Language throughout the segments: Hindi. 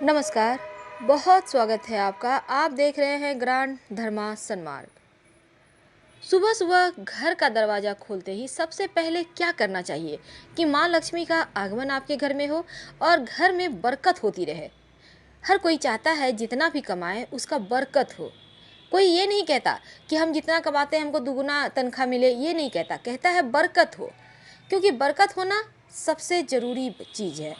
नमस्कार। बहुत स्वागत है आपका। आप देख रहे हैं ग्रांड धर्मा सन्मार्ग। सुबह सुबह घर का दरवाज़ा खोलते ही सबसे पहले क्या करना चाहिए कि माँ लक्ष्मी का आगमन आपके घर में हो और घर में बरकत होती रहे। हर कोई चाहता है जितना भी कमाए उसका बरकत हो। कोई ये नहीं कहता कि हम जितना कमाते हैं हमको दुगुना तनख्वाह मिले, ये नहीं कहता, कहता है बरकत हो, क्योंकि बरकत होना सबसे ज़रूरी चीज़ है।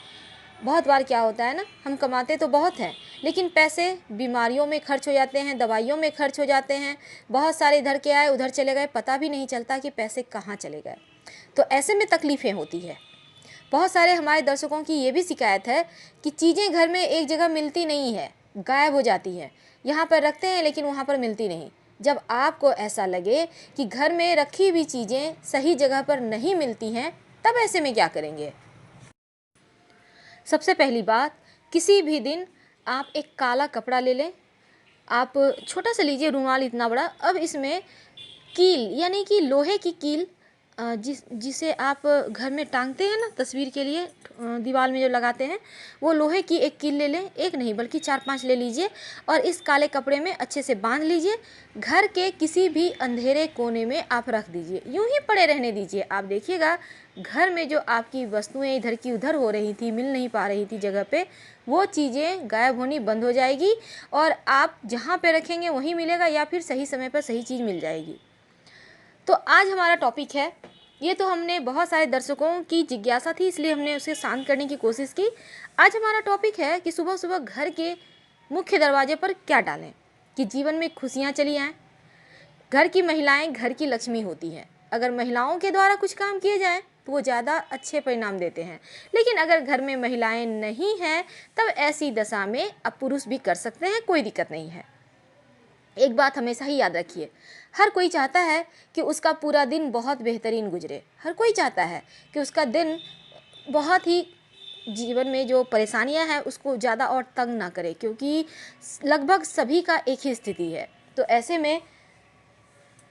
बहुत बार क्या होता है ना, हम कमाते तो बहुत हैं लेकिन पैसे बीमारियों में खर्च हो जाते हैं, दवाइयों में खर्च हो जाते हैं। बहुत सारे इधर के आए उधर चले गए, पता भी नहीं चलता कि पैसे कहाँ चले गए। तो ऐसे में तकलीफ़ें होती है। बहुत सारे हमारे दर्शकों की ये भी शिकायत है कि चीज़ें घर में एक जगह मिलती नहीं है, गायब हो जाती हैं। यहाँ पर रखते हैं लेकिन वहाँ पर मिलती नहीं। जब आपको ऐसा लगे कि घर में रखी हुई चीज़ें सही जगह पर नहीं मिलती हैं, तब ऐसे में क्या करेंगे? सबसे पहली बात, किसी भी दिन आप एक काला कपड़ा ले लें। आप छोटा सा लीजिए, रुमाल इतना बड़ा। अब इसमें कील यानी कि लोहे की कील, जिसे आप घर में टांगते हैं ना तस्वीर के लिए, दीवार में जो लगाते हैं, वो लोहे की एक कील ले लें। एक नहीं बल्कि 4-5 ले लीजिए और इस काले कपड़े में अच्छे से बांध लीजिए। घर के किसी भी अंधेरे कोने में आप रख दीजिए, यूं ही पड़े रहने दीजिए। आप देखिएगा घर में जो आपकी वस्तुएं इधर की उधर हो रही थी, मिल नहीं पा रही थी जगह पे, वो चीज़ें गायब होनी बंद हो जाएगी और आप जहाँ पे रखेंगे वहीं मिलेगा या फिर सही समय पर सही चीज़ मिल जाएगी। तो आज हमारा टॉपिक है, ये तो हमने बहुत सारे दर्शकों की जिज्ञासा थी इसलिए हमने उसे शांत करने की कोशिश की। आज हमारा टॉपिक है कि सुबह सुबह घर के मुख्य दरवाजे पर क्या डालें कि जीवन में खुशियाँ चली आएँ। घर की महिलाएं घर की लक्ष्मी होती हैं। अगर महिलाओं के द्वारा कुछ काम किए जाएं तो वो ज़्यादा अच्छे परिणाम देते हैं, लेकिन अगर घर में महिलाएं नहीं हैं तब ऐसी दशा में अब पुरुष भी कर सकते हैं, कोई दिक्कत नहीं है। एक बात हमेशा ही याद रखिए, हर कोई चाहता है कि उसका पूरा दिन बहुत बेहतरीन गुजरे। हर कोई चाहता है कि उसका दिन बहुत ही, जीवन में जो परेशानियां हैं उसको ज़्यादा और तंग ना करे, क्योंकि लगभग सभी का एक ही स्थिति है। तो ऐसे में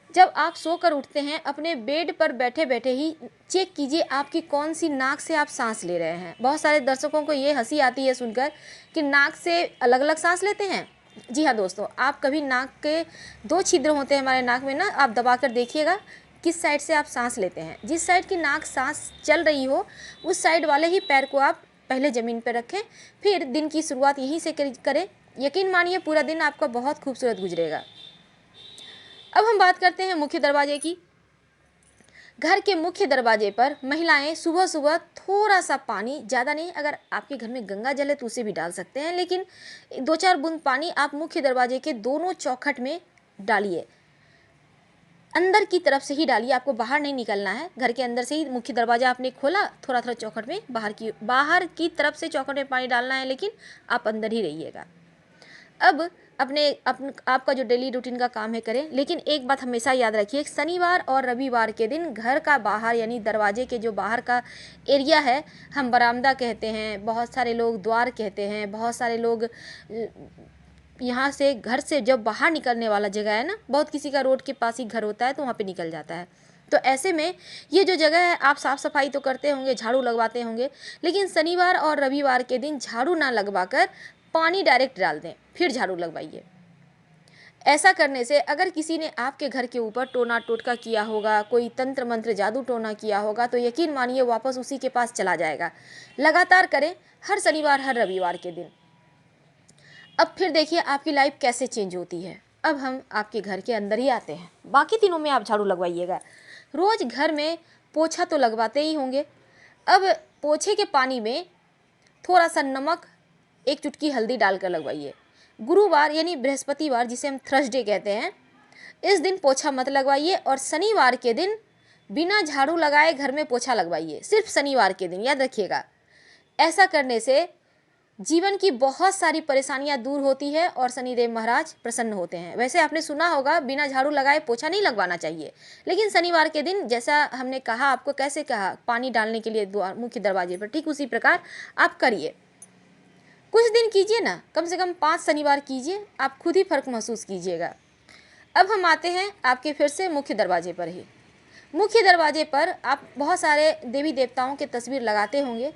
जब आप सोकर उठते हैं, अपने बेड पर बैठे बैठे ही चेक कीजिए आपकी कौन सी नाक से आप सांस ले रहे हैं। बहुत सारे दर्शकों को ये हंसी आती है सुनकर कि नाक से अलग अलग सांस लेते हैं। जी हाँ दोस्तों, आप कभी नाक के 2 छिद्र होते हैं हमारे नाक में ना, आप दबा कर देखिएगा किस साइड से आप सांस लेते हैं। जिस साइड की नाक सांस चल रही हो उस साइड वाले ही पैर को आप पहले ज़मीन पर रखें, फिर दिन की शुरुआत यहीं से करें। यकीन मानिए पूरा दिन आपका बहुत खूबसूरत गुजरेगा। अब हम बात करते हैं मुख्य दरवाजे की। घर के मुख्य दरवाजे पर महिलाएं सुबह सुबह थोड़ा सा पानी, ज़्यादा नहीं, अगर आपके घर में गंगा जल है तो उसे भी डाल सकते हैं, लेकिन 2-4 बूंद पानी आप मुख्य दरवाजे के दोनों चौखट में डालिए। अंदर की तरफ से ही डालिए, आपको बाहर नहीं निकलना है। घर के अंदर से ही मुख्य दरवाजा आपने खोला, थोड़ा थोड़ा चौखट में, बाहर की तरफ से चौखट में पानी डालना है, लेकिन आप अंदर ही रहिएगा। अब आपका जो डेली रूटीन का काम है करें, लेकिन एक बात हमेशा याद रखिए, शनिवार और रविवार के दिन घर का बाहर यानी दरवाजे के जो बाहर का एरिया है, हम बरामदा कहते हैं, बहुत सारे लोग द्वार कहते हैं, बहुत सारे लोग यहाँ से घर से जब बाहर निकलने वाला जगह है ना, बहुत किसी का रोड के पास ही घर होता है तो वहाँ पे निकल जाता है। तो ऐसे में ये जो जगह है, आप साफ़ सफाई तो करते होंगे, झाड़ू लगवाते होंगे, लेकिन शनिवार और रविवार के दिन झाड़ू ना लगवा कर पानी डायरेक्ट डाल दें, फिर झाड़ू लगवाइए। ऐसा करने से अगर किसी ने आपके घर के ऊपर टोना टोटका किया होगा, कोई तंत्र मंत्र जादू टोना किया होगा, तो यकीन मानिए वापस उसी के पास चला जाएगा। लगातार करें, हर शनिवार हर रविवार के दिन। अब फिर देखिए आपकी लाइफ कैसे चेंज होती है। अब हम आपके घर के अंदर ही आते हैं। बाकी दिनों में आप झाड़ू लगवाइएगा। रोज़ घर में पोछा तो लगवाते ही होंगे। अब पोछे के पानी में थोड़ा सा नमक, 1 चुटकी हल्दी डालकर लगवाइए। गुरुवार यानी बृहस्पतिवार, जिसे हम थर्सडे कहते हैं, इस दिन पोछा मत लगवाइए और शनिवार के दिन बिना झाड़ू लगाए घर में पोछा लगवाइए, सिर्फ शनिवार के दिन, याद रखिएगा। ऐसा करने से जीवन की बहुत सारी परेशानियां दूर होती है और शनिदेव महाराज प्रसन्न होते हैं। वैसे आपने सुना होगा बिना झाड़ू लगाए पोछा नहीं लगवाना चाहिए, लेकिन शनिवार के दिन जैसा हमने कहा, आपको कैसे कहा, पानी डालने के लिए मुख्य दरवाजे पर, ठीक उसी प्रकार आप करिए। कुछ दिन कीजिए ना, कम से कम 5 शनिवार कीजिए, आप खुद ही फर्क महसूस कीजिएगा। अब हम आते हैं आपके फिर से मुख्य दरवाजे पर ही। मुख्य दरवाजे पर आप बहुत सारे देवी देवताओं के तस्वीर लगाते होंगे।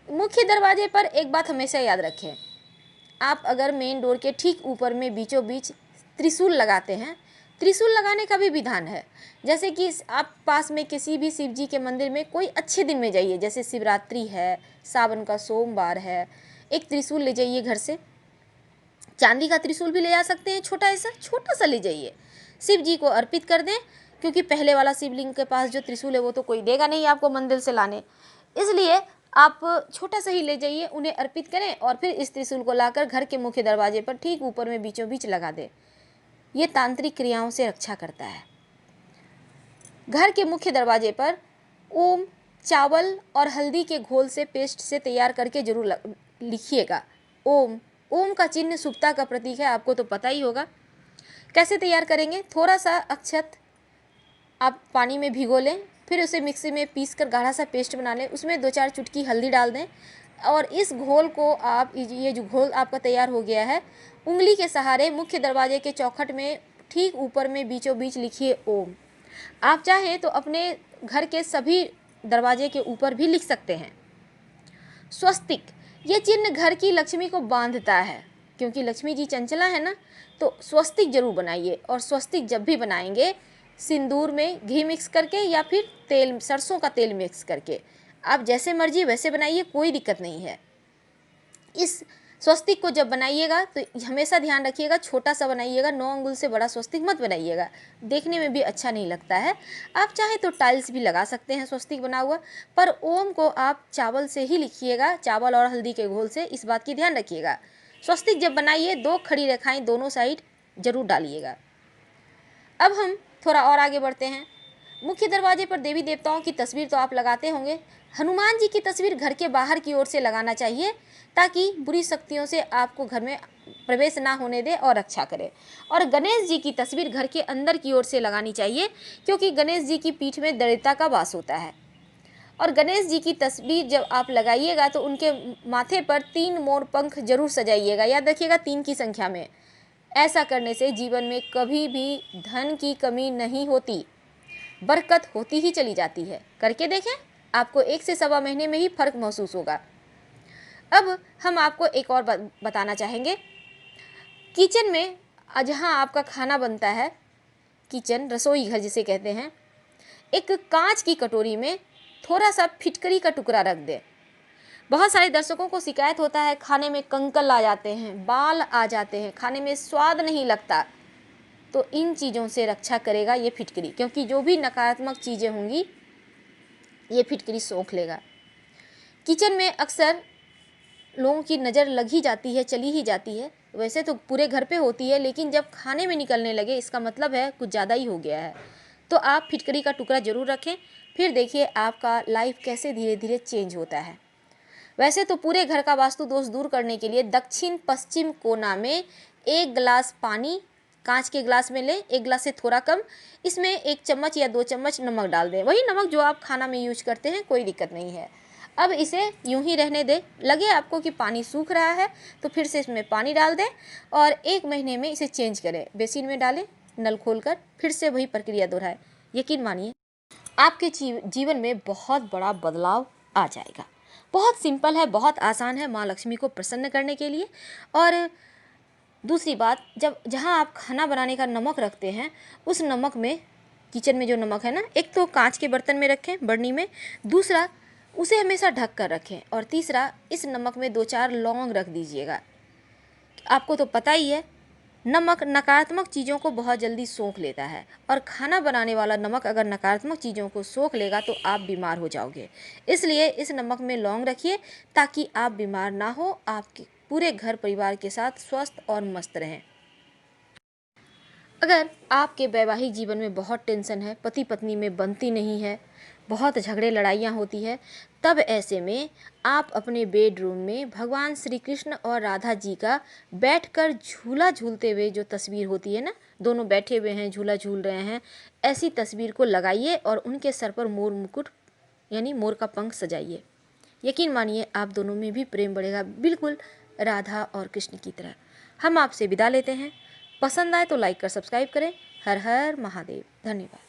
मुख्य दरवाजे पर एक बात हमेशा याद रखें, आप अगर मेन डोर के ठीक ऊपर में बीचों बीच त्रिशूल लगाते हैं, त्रिशूल लगाने का भी विधान है। जैसे कि आप पास में किसी भी शिव जी के मंदिर में कोई अच्छे दिन में जाइए, जैसे शिवरात्रि है, सावन का सोमवार है, एक त्रिशूल ले जाइए घर से। चांदी का त्रिशूल भी ले जा सकते हैं, छोटा सा ले जाइए, शिव जी को अर्पित कर दें, क्योंकि पहले वाला शिवलिंग के पास जो त्रिशूल है वो तो कोई देगा नहीं आपको मंदिर से लाने, इसलिए आप छोटा सा ही ले जाइए, उन्हें अर्पित करें और फिर इस त्रिशूल को लाकर घर के मुख्य दरवाजे पर ठीक ऊपर में बीचों बीच लगा दें। ये तांत्रिक क्रियाओं से रक्षा करता है। घर के मुख्य दरवाजे पर ओम चावल और हल्दी के घोल से पेस्ट से तैयार करके जरूर लिखिएगा। ओम का चिन्ह शुभता का प्रतीक है, आपको तो पता ही होगा। कैसे तैयार करेंगे? थोड़ा सा अक्षत आप पानी में भिगो लें, फिर उसे मिक्सी में पीस कर गाढ़ा सा पेस्ट बना लें, उसमें 2-4 चुटकी हल्दी डाल दें और इस घोल को आप, ये जो घोल आपका तैयार हो गया है, उंगली के सहारे मुख्य दरवाजे के चौखट में ठीक ऊपर में बीचों बीच लिखिए ओम। आप चाहें तो अपने घर के सभी दरवाजे के ऊपर भी लिख सकते हैं। स्वस्तिक, ये चिन्ह घर की लक्ष्मी को बांधता है, क्योंकि लक्ष्मी जी चंचला है ना, तो स्वस्तिक जरूर बनाइए। और स्वस्तिक जब भी बनाएंगे सिंदूर में घी मिक्स करके या फिर तेल, सरसों का तेल मिक्स करके, आप जैसे मर्जी वैसे बनाइए, कोई दिक्कत नहीं है। इस स्वस्तिक को जब बनाइएगा तो हमेशा ध्यान रखिएगा छोटा सा बनाइएगा, 9 अंगुल से बड़ा स्वस्तिक मत बनाइएगा, देखने में भी अच्छा नहीं लगता है। आप चाहें तो टाइल्स भी लगा सकते हैं स्वस्तिक बना हुआ, पर ओम को आप चावल से ही लिखिएगा, चावल और हल्दी के घोल से, इस बात की ध्यान रखिएगा। स्वस्तिक जब बनाइए 2 खड़ी रेखाएं दोनों साइड जरूर डालिएगा। अब हम थोड़ा और आगे बढ़ते हैं। मुख्य दरवाजे पर देवी देवताओं की तस्वीर तो आप लगाते होंगे, हनुमान जी की तस्वीर घर के बाहर की ओर से लगाना चाहिए, ताकि बुरी शक्तियों से आपको घर में प्रवेश ना होने दे और रक्षा करे। और गणेश जी की तस्वीर घर के अंदर की ओर से लगानी चाहिए, क्योंकि गणेश जी की पीठ में दरिद्रता का वास होता है। और गणेश जी की तस्वीर जब आप लगाइएगा तो उनके माथे पर 3 मोर पंख जरूर सजाइएगा, याद रखिएगा 3 की संख्या में। ऐसा करने से जीवन में कभी भी धन की कमी नहीं होती, बरकत होती ही चली जाती है। करके देखें, आपको 1 से सवा महीने में ही फर्क महसूस होगा। अब हम आपको एक और बताना चाहेंगे। किचन में जहाँ आपका खाना बनता है, किचन, रसोई घर जिसे कहते हैं, एक कांच की कटोरी में थोड़ा सा फिटकरी का टुकड़ा रख दें। बहुत सारे दर्शकों को शिकायत होता है खाने में कंकल आ जाते हैं, बाल आ जाते हैं, खाने में स्वाद नहीं लगता, तो इन चीज़ों से रक्षा करेगा ये फिटकरी, क्योंकि जो भी नकारात्मक चीज़ें होंगी ये फिटकरी सोख लेगा। किचन में अक्सर लोगों की नज़र लग ही जाती है, चली ही जाती है, वैसे तो पूरे घर पे होती है, लेकिन जब खाने में निकलने लगे इसका मतलब है कुछ ज़्यादा ही हो गया है। तो आप फिटकरी का टुकड़ा ज़रूर रखें, फिर देखिए आपका लाइफ कैसे धीरे धीरे चेंज होता है। वैसे तो पूरे घर का वास्तु दोष दूर करने के लिए दक्षिण पश्चिम कोना में 1 गिलास पानी कांच के गिलास में लें, 1 गिलास से थोड़ा कम, इसमें 1 चम्मच या 2 चम्मच नमक डाल दें, वही नमक जो आप खाना में यूज करते हैं, कोई दिक्कत नहीं है। अब इसे यूं ही रहने दें, लगे आपको कि पानी सूख रहा है तो फिर से इसमें पानी डाल दें और 1 महीने में इसे चेंज करें, बेसिन में डालें, नल खोलकर फिर से वही प्रक्रिया दोहराएं। यकीन मानिए आपके जीवन में बहुत बड़ा बदलाव आ जाएगा। बहुत सिंपल है, बहुत आसान है माँ लक्ष्मी को प्रसन्न करने के लिए। और दूसरी बात, जहाँ आप खाना बनाने का नमक रखते हैं, उस नमक में, किचन में जो नमक है ना, एक तो कांच के बर्तन में रखें, बर्नी में, दूसरा उसे हमेशा ढक कर रखें, और तीसरा इस नमक में 2-4 लौंग रख दीजिएगा। आपको तो पता ही है नमक नकारात्मक चीज़ों को बहुत जल्दी सोख लेता है, और खाना बनाने वाला नमक अगर नकारात्मक चीज़ों को सोख लेगा तो आप बीमार हो जाओगे। इसलिए इस नमक में लौंग रखिए ताकि आप बीमार ना हो, आपके पूरे घर परिवार के साथ स्वस्थ और मस्त रहें। अगर आपके वैवाहिक जीवन में बहुत टेंशन है, पति पत्नी में बनती नहीं है, बहुत झगड़े लड़ाइयाँ होती है, तब ऐसे में आप अपने बेडरूम में भगवान श्री कृष्ण और राधा जी का बैठकर झूला झूलते हुए जो तस्वीर होती है ना, दोनों बैठे हुए हैं, झूला झूल रहे हैं, ऐसी तस्वीर को लगाइए और उनके सर पर मोर मुकुट यानी मोर का पंख सजाइए। यकीन मानिए आप दोनों में भी प्रेम बढ़ेगा, बिल्कुल राधा और कृष्ण की तरह। हम आपसे विदा लेते हैं। पसंद आए तो लाइक कर सब्सक्राइब करें। हर हर महादेव। धन्यवाद।